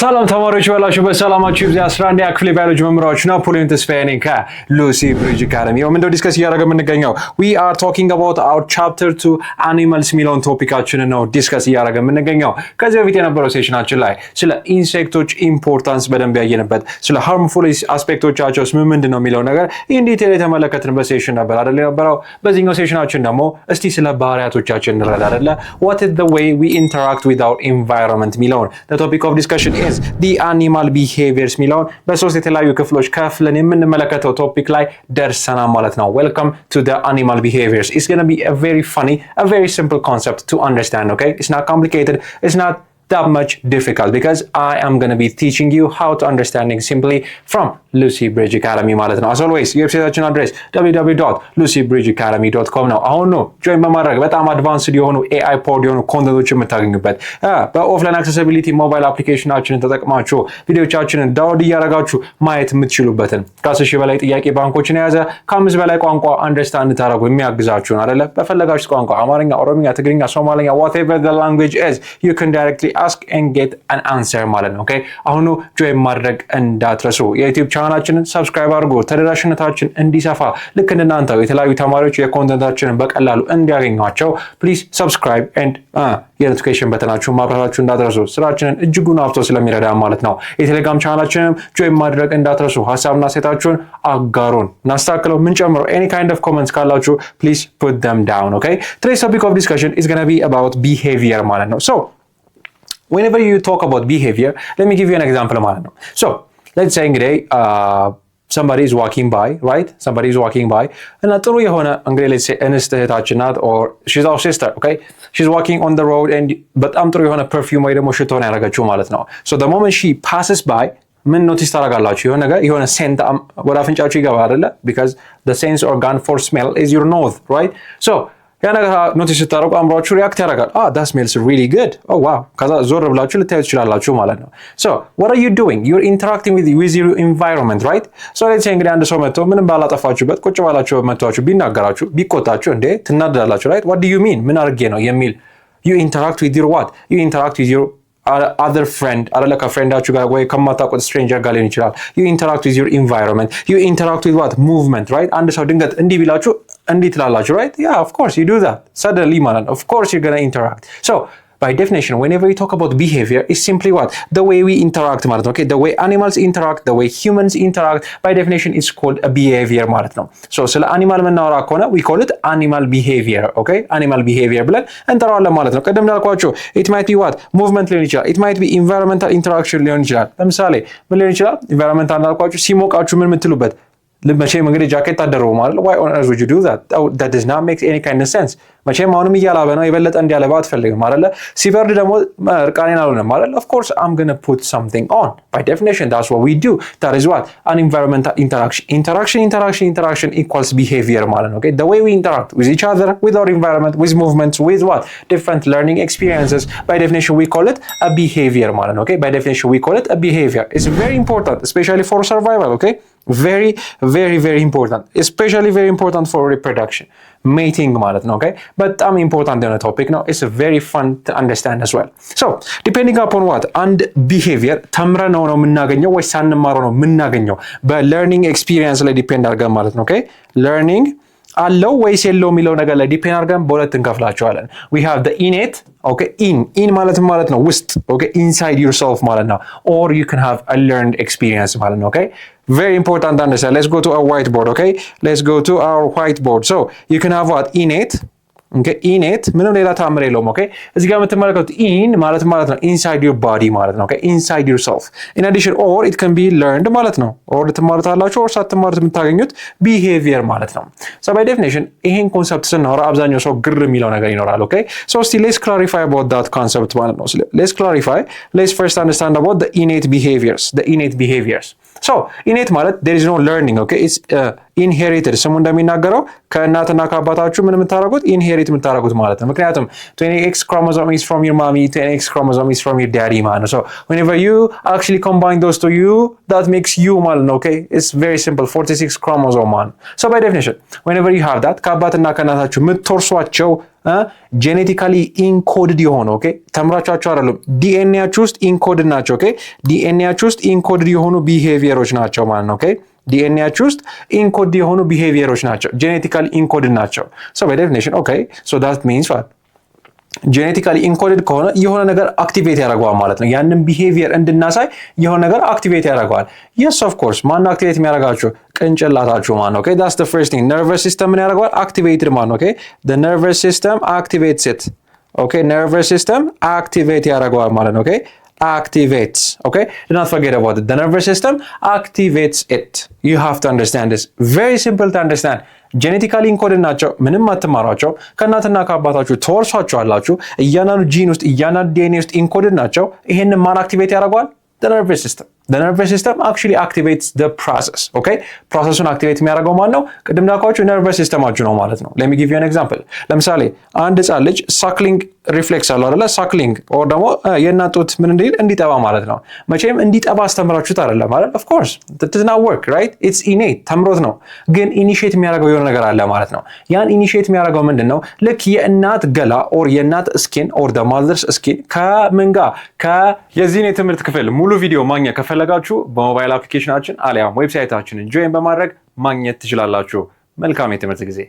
ሰላም ተማሪዎች ባላችሁ በሰላማችሁ ይብዛ። 11ኛ ክፍል ባዮሎጂ መምህራችሁ ናፖሊዮን ተስፋዬ ነኝ ከሉሲ ብሪጅ አካዳሚ። ምንድነው ዲስከስ እያደረገ የምንገኘው? we are talking about our chapter 2 animals ሚለውን ቶፒካችንን ነው ዲስከስ እያደረገ የምንገኘው። ከዚህ በፊት የነበረው ሴሽናችን ላይ ስለ ኢንሴክቶች ኢምፖርታንስ በደንብ ያየንበት፣ ስለ ሃርምፉል አስፔክቶቻቸው ምንድነው የሚለው ነገር ኢን ዲቴል የተመለከትንበት ሴሽን ነበር አይደል የነበረው። በዚህኛው ሴሽናችን ደግሞ እስቲ ስለ ባህሪያቶቻችን እንረዳ አይደለ። what is the way we interact with our environment ሚለውን the topic of discussion is the animal behaviors ሚለውን በሶስት የተለያዩ ክፍሎች ከፍለን የምንመለከተው ቶፒክ ላይ ደርሰናል ማለት ነው። welcome to the animal behaviors. It's going to be a very funny, a very simple concept to understand, okay? It's not complicated, it's not that much difficult because I am going to be teaching you how to understanding simply from Lucy Bridge Academy ማለት ነው። as always የዌብሳይታችን አድሬስ www.lucybridgeacademy.com ነው። አሁን ነው ጆይን በማድረግ በጣም አድቫንስድ የሆኑ AI ፖድ የሆኑ ኮንተንቶችን የምታገኙበት በኦፍላይን አክሰሲቢሊቲ ሞባይል አፕሊኬሽናችንን ተጠቅማችሁ ቪዲዮቻችንን ዳውንሎድ እያደረጋችሁ ማየት የምትችሉበትን ከ10 ሺህ በላይ ጥያቄ ባንኮችን የያዘ ከ5 በላይ ቋንቋ አንደርስታንድ እንድታደርጉ የሚያግዛችሁን አይደለ። በፈለጋችሁት ቋንቋ አማርኛ፣ ኦሮምኛ፣ ትግርኛ፣ ሶማሊኛ whatever the language is you can directly ask and get an answer ማለት ነው። ኦኬ አሁን ነው ጆይን ማድረግ እንዳትረሱ። የዩቲዩብ ቻናላችንን ሰብስክራይብ አድርጉ። ተደራሽነታችን እንዲሰፋ ልክ እንደናንተው የተለያዩ ተማሪዎች የኮንተንታችንን በቀላሉ እንዲያገኟቸው ፕሊዝ ሰብስክራይብ ኤንድ የኖቲፊኬሽን በተናችሁን ማብራታችሁ እንዳትረሱ። ስራችንን እጅጉን አብቶ ስለሚረዳ ማለት ነው። የቴሌግራም ቻናላችንን ጆይን ማድረግ እንዳትረሱ። ሀሳብና ሴታችሁን አጋሩን። እናስተካክለው ምን ጨምሮ any kind of comments ካላችሁ please put them down. Okay, today's topic of discussion is going to be about behavior ማለት ነው። So whenever you talk about behavior, let me give you an example ማለት ነው. So let's say እንግዲህ somebody is walking by, right? Somebody is walking by እና ጥሩ የሆነ እንግዲህ let's say እንስት እህታችን ናት or she's our sister, okay? She's walking on the road and በጣም ጥሩ የሆነ perfume ወይ ደግሞ ሽቶ ነው ያደረገችው ማለት ነው። So the moment she passes by ምን ኖቲስ ታደርጋላችሁ? የሆነ ነገር የሆነ ሴንት ወደ አፍንጫችሁ ይገባል አይደለ? Because the sense organ for smell is your nose, right? So ያ ነገር ኖቲስ ስታደርጉ አእምሯችሁ ሪያክት ያደርጋል። that smells really good. Oh wow. ከዛ ዞር ብላችሁ ልታዩ ትችላላችሁ ማለት ነው። So what are you doing? You're interacting with your environment, right? So let's say እንግዲህ አንድ ሰው መጥቶ ምንም ባላጠፋችሁበት ቁጭ ባላችሁ መጥቷችሁ ቢናገራችሁ ቢቆጣችሁ እንዴ ትናደዳላችሁ, right? What do you mean? ምን አድርጌ ነው የሚል you interact with your what? You interact with your other friend አይደለ ከፍሬንዳችሁ ጋር ወይ ከማታውቁት ስትሬንጀር ጋር ሊሆን ይችላል። you interact with your environment, you interact with what? movement, right? አንድ ሰው ድንገት እንዲህ ቢላችሁ እንዲህ ትላላችሁ, right? Yeah, of course you do that suddenly ማለት ነው. Of course you're going to interact. So by definition whenever we talk about behavior is simply what? The way we interact ማለት ነው. Okay, the way animals interact, the way humans interact, by definition is called a behavior ማለት ነው. So ስለ አኒማል የምናወራ ከሆነ we call it animal behavior. Okay, animal behavior ብለን እንጠራዋለን ማለት ነው። ቀደም እንዳልኳችሁ it might be what? movement ሊሆን ይችላል, it might be environmental interaction ሊሆን ይችላል። ለምሳሌ ምን ሊሆን ይችላል? environmental እንዳልኳችሁ ሲሞቃችሁ ምን የምትሉበት መቼም እንግዲህ ጃኬት ታደረው ማለት why on earth would you do that? That does not make any kind of sense. መቼም አሁንም እያላበ ነው የበለጠ እንዲያለባ አትፈልግም አይደለ? ሲበርድ ደግሞ እርቃኔን አልሆነም አይደለ? Of course I'm going to put something on. By definition that's what we do. That is what? An environmental interaction. Interaction equals behavior ማለት ነው. Okay, the way we interact with each other, with our environment, with movements, with what? Different learning experiences. By definition we call it a behavior ማለት ነው. Okay, by definition we call it a behavior. It's very important especially for survival. Okay, very important, especially very important for reproduction, mating ማለት ነው. Okay, በጣም important የሆነ ቶፒክ ነው. It's very fun to understand as well. So depending upon what and behavior ተምረነው ነው የምናገኘው ወይስ ሳንማረው ነው የምናገኘው? በlearning experience ላይ ዲፔንድ አድርገን ማለት ነው. Okay, learning አለው ወይስ የለው የሚለው ነገር ላይ ዲፔንድ አድርገን በሁለት እንከፍላቸዋለን. we have the innate, okay, in ማለት ነው ውስጥ, okay, inside yourself ማለት ነው, or you can have a learned experience ማለት ነው. Okay, very important to understand. Let's go to our whiteboard. Okay, let's go to our whiteboard. So you can have what? innate. Okay, innate ምንም ሌላ ታምር የለውም. Okay, እዚህ ጋር የምትመለከቱት in ማለት ነው inside your body ማለት ነው. Okay, inside yourself. In addition, or it can be learned ማለት ነው. or ትማሩታላችሁ or ሳትማሩት የምታገኙት behavior ማለት ነው. So by definition ይሄን ኮንሰፕት ስናወራ አብዛኛው ሰው ግር የሚለው ነገር ይኖራል. Okay, so still let's clarify about that concept ማለት ነው. Let's clarify. Let's first understand about the innate behaviors. The innate behaviors. So innate ማለት there is no learning. Okay, it's inherited. ስሙ እንደሚናገረው ከእናትና ከአባታችሁ ምን የምታደርጉት inherit የምታደርጉት ማለት ነው። ምክንያቱም 20X chromosome is from your mommy, 20X chromosome is from your daddy ማለት ነው. So whenever you actually combine those two, you that makes you ማለት ነው. Okay, it's very simple, 46 chromosome ማለት ነው. So by definition whenever you have that ከአባትና ከእናታችሁ የምትወርሷቸው ጄኔቲካሊ ኢንኮድድ የሆኑ ኦኬ ተምራቻቸው አይደለም ዲኤንኤያችሁ ውስጥ ኢንኮድድ ናቸው ኦኬ ዲኤንኤያችሁ ውስጥ ኢንኮድድ የሆኑ ቢሄቪየሮች ናቸው ማለት ነው ኦኬ ዲኤንኤያችሁ ውስጥ ኢንኮድድ የሆኑ ቢሄቪየሮች ናቸው ጄኔቲካሊ ኢንኮድድ ናቸው ሶ ባይ ዴፊኒሽን ኦኬ ሶ ዳት ሚንስ ዋት ጄኔቲካሊ ኢንኮድድ ከሆነ የሆነ ነገር አክቲቬት ያደርገዋል ማለት ነው ያንን ቢሄቪየር እንድናሳይ የሆነ ነገር አክቲቬት ያደርገዋል yes of course ማን አክቲቬት የሚያደርጋችሁ ቅንጭላታችሁ ማለት ነው okay that's the first thing nervous system ምን ያደርገዋል activated ማለት ነው okay the nervous system activates it okay nervous system activate ያደርገዋል ማለት ነው okay activates okay do not forget about it the nervous system activates it you have to understand this very simple to understand ጄኔቲካሊ ኢንኮድድ ናቸው ምንም አትማሯቸው ከእናትና ከአባታችሁ ተወርሷቸዋላችሁ እያንዳንዱ ጂን ውስጥ እያንዳንዱ ዲኤንኤ ውስጥ ኢንኮድድ ናቸው ይሄንን ማን አክቲቬት ያደርገዋል the nervous system the nervous system actually activates the process okay ፕሮሰሱን አክቲቬት የሚያደርገው ማን ነው ቅድም እንዳልኳችሁ nervous systemአችሁ ነው ማለት ነው let me give you an example ለምሳሌ አንድ ህጻን ልጅ suckling reflex አለው አይደለ suckling or ደግሞ የእናት ጡት ምን እንዲጠባ ማለት ነው መቼም እንዲጠባ አስተምራችሁት አይደለም ማለት of course that does not work right it's innate ተምሮት ነው ግን ኢኒሺየት የሚያደርገው የሆነ ነገር አለ ማለት ነው ያን ኢኒሺየት የሚያደርገው ምንድነው ልክ የእናት ገላ or የእናት skin or the mother's skin ከምን ጋር የዚህን የትምህርት ክፍል ሙሉ ቪዲዮ ማግኘት ከፈለጋችሁ በሞባይል አፕሊኬሽናችን አሊያም ዌብሳይታችንን ጆይን በማድረግ ማግኘት ትችላላችሁ መልካም የትምህርት ጊዜ